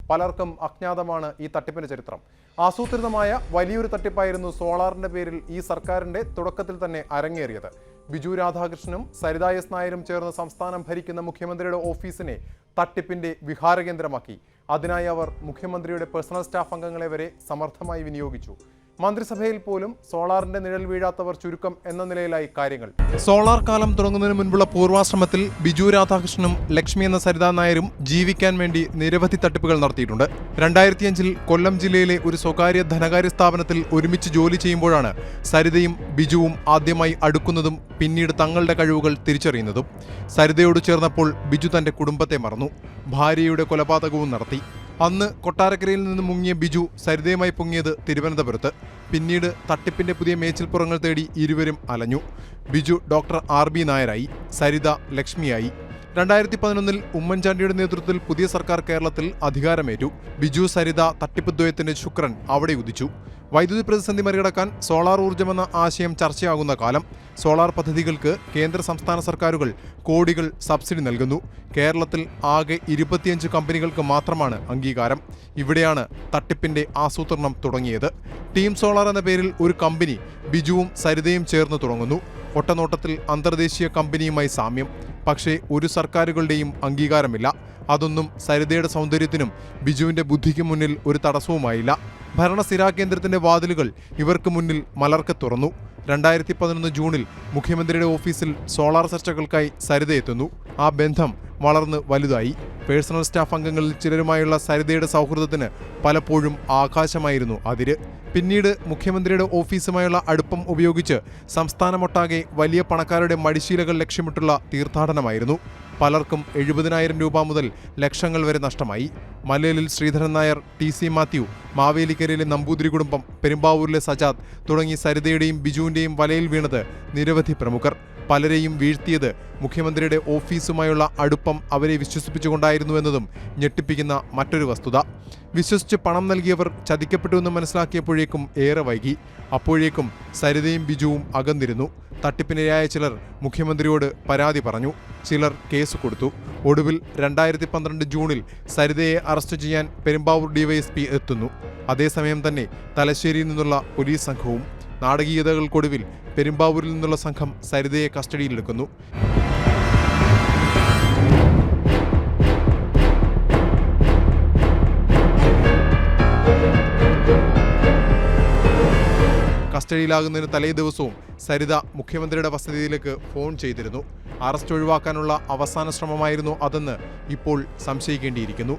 പലർക്കും അജ്ഞാതമാണ് ഈ തട്ടിപ്പിന്റെ ചരിത്രം. ആസൂത്രിതമായ വലിയൊരു തട്ടിപ്പായിരുന്നു സോളാറിന്റെ പേരിൽ ഈ സർക്കാരിന്റെ തുടക്കത്തിൽ തന്നെ അരങ്ങേറിയത്. ബിജു രാധാകൃഷ്ണനും സരിത എസ് നായരും ചേർന്ന് സംസ്ഥാനം ഭരിക്കുന്ന മുഖ്യമന്ത്രിയുടെ ഓഫീസിനെ തട്ടിപ്പിന്റെ വിഹാരകേന്ദ്രമാക്കി. അതിനായി അവർ മുഖ്യമന്ത്രിയുടെ പേഴ്സണൽ സ്റ്റാഫ് അംഗങ്ങളെ വരെ സമർത്ഥമായി വിനിയോഗിച്ചു. മന്ത്രിസഭയിൽ പോലും സോളാറിന്റെ നിഴൽ വീഴാത്തവർ ചുരുക്കം എന്ന നിലയിലായി കാര്യങ്ങൾ. സോളാർ കാലം തുടങ്ങുന്നതിന് മുൻപുള്ള പൂർവാശ്രമത്തിൽ ബിജു രാധാകൃഷ്ണനും ലക്ഷ്മി എന്ന സരിതാ നായരും ജീവിക്കാൻ വേണ്ടി നിരവധി തട്ടിപ്പുകൾ നടത്തിയിട്ടുണ്ട്. 2005 കൊല്ലം ജില്ലയിലെ ഒരു സ്വകാര്യ ധനകാര്യ സ്ഥാപനത്തിൽ ഒരുമിച്ച് ജോലി ചെയ്യുമ്പോഴാണ് സരിതയും ബിജുവും ആദ്യമായി അടുക്കുന്നതും പിന്നീട് തങ്ങളുടെ കഴിവുകൾ തിരിച്ചറിയുന്നതും. സരിതയോട് ചേർന്നപ്പോൾ ബിജു തന്റെ കുടുംബത്തെ മറന്നു. ഭാര്യയുടെ കൊലപാതകവും നടത്തി. അന്ന് കൊട്ടാരക്കരയിൽ നിന്ന് മുങ്ങിയ ബിജു സരിതയുമായി പൊങ്ങിയത് തിരുവനന്തപുരത്ത്. പിന്നീട് തട്ടിപ്പിന്റെ പുതിയ മേച്ചിൽപ്പുറങ്ങൾ തേടി ഇരുവരും അലഞ്ഞു. ബിജു ഡോക്ടർ RB നായരായി, സരിത ലക്ഷ്മിയായി. 2011 ഉമ്മൻചാണ്ടിയുടെ നേതൃത്വത്തിൽ പുതിയ സർക്കാർ കേരളത്തിൽ അധികാരമേറ്റു. ബിജു സരിത തട്ടിപ്പ് ദ്വയത്തിന്റെ ശുക്രൻ അവിടെ ഉദിച്ചു. വൈദ്യുതി പ്രതിസന്ധി മറികടക്കാൻ സോളാർ ഊർജ്ജമെന്ന ആശയം ചർച്ചയാകുന്ന കാലം. സോളാർ പദ്ധതികൾക്ക് കേന്ദ്ര സംസ്ഥാന സർക്കാരുകൾ കോടികൾ സബ്സിഡി നൽകുന്നു. കേരളത്തിൽ ആകെ 25 കമ്പനികൾക്ക് മാത്രമാണ് അംഗീകാരം. ഇവിടെയാണ് തട്ടിപ്പിന്റെ ആസൂത്രണം തുടങ്ങിയത്. ടീം സോളാർ എന്ന പേരിൽ ഒരു കമ്പനി ബിജുവും സരിതയും ചേർന്ന് തുടങ്ങുന്നു. ഒറ്റനോട്ടത്തിൽ അന്തർദേശീയ കമ്പനിയുമായി സാമ്യം. പക്ഷേ ഒരു സർക്കാരുകളുടെയും അംഗീകാരമില്ല. അതൊന്നും സരിതയുടെ സൗന്ദര്യത്തിനും ബിജുവിന്റെ ബുദ്ധിക്കും മുന്നിൽ ഒരു തടസ്സവുമായില്ല. ഭരണസ്ഥിരാ കേന്ദ്രത്തിന്റെ വാതിലുകൾ ഇവർക്ക് മുന്നിൽ മലർക്കെ തുറന്നു. 2011 ജൂണിൽ മുഖ്യമന്ത്രിയുടെ ഓഫീസിൽ സോളാർ ചർച്ചകൾക്കായി സരിത എത്തുന്നു. ആ ബന്ധം വളർന്ന് വലുതായി. പേഴ്സണൽ സ്റ്റാഫ് അംഗങ്ങളിൽ ചിലരുമായുള്ള സരിതയുടെ സൗഹൃദത്തിന് പലപ്പോഴും ആകാശമായിരുന്നു അതിര്. പിന്നീട് മുഖ്യമന്ത്രിയുടെ ഓഫീസുമായുള്ള അടുപ്പം ഉപയോഗിച്ച് സംസ്ഥാനമൊട്ടാകെ വലിയ പണക്കാരുടെ മടിശീലകൾ ലക്ഷ്യമിട്ടുള്ള തീർത്ഥാടനമായിരുന്നു. പലർക്കും 70,000 രൂപ മുതൽ ലക്ഷങ്ങൾ വരെ നഷ്ടമായി. മലയാലിൽ ശ്രീധരൻ നായർ, TC മാത്യു, മാവേലിക്കരയിലെ നമ്പൂതിരി കുടുംബം, പെരുമ്പാവൂരിലെ സജാദ് തുടങ്ങി സരിതയുടെയും ബിജുവിന്റെയും വലയിൽ വീണത് നിരവധി പ്രമുഖർ. പലരെയും വീഴ്ത്തിയത് മുഖ്യമന്ത്രിയുടെ ഓഫീസുമായുള്ള അടുപ്പം അവരെ വിശ്വസിപ്പിച്ചുകൊണ്ടായിരുന്നുവെന്നതും ഞെട്ടിപ്പിക്കുന്ന മറ്റൊരു വസ്തുത. വിശ്വസിച്ച് പണം നൽകിയവർ ചതിക്കപ്പെട്ടുവെന്ന് മനസ്സിലാക്കിയപ്പോഴേക്കും ഏറെ വൈകി. അപ്പോഴേക്കും സരിതയും ബിജുവും അകന്നിരുന്നു. തട്ടിപ്പിനിരയായ ചിലർ മുഖ്യമന്ത്രിയോട് പരാതി പറഞ്ഞു. ചിലർ കേസ് കൊടുത്തു. ഒടുവിൽ 2012 ജൂണിൽ സരിതയെ അറസ്റ്റ് ചെയ്യാൻ പെരുമ്പാവൂർ DYSP എത്തുന്നു. അതേസമയം തന്നെ തലശ്ശേരിയിൽ നിന്നുള്ള പോലീസ് സംഘവും. നാടകീയതകൾക്കൊടുവിൽ പെരുമ്പാവൂരിൽ നിന്നുള്ള സംഘം സരിതയെ കസ്റ്റഡിയിലെടുക്കുന്നു. കസ്റ്റഡിയിലാകുന്നതിന് തലേ ദിവസവും സരിത മുഖ്യമന്ത്രിയുടെ വസതിയിലേക്ക് ഫോൺ ചെയ്തിരുന്നു. അറസ്റ്റ് ഒഴിവാക്കാനുള്ള അവസാന ശ്രമമായിരുന്നു അതെന്ന് ഇപ്പോൾ സംശയിക്കേണ്ടിയിരിക്കുന്നു.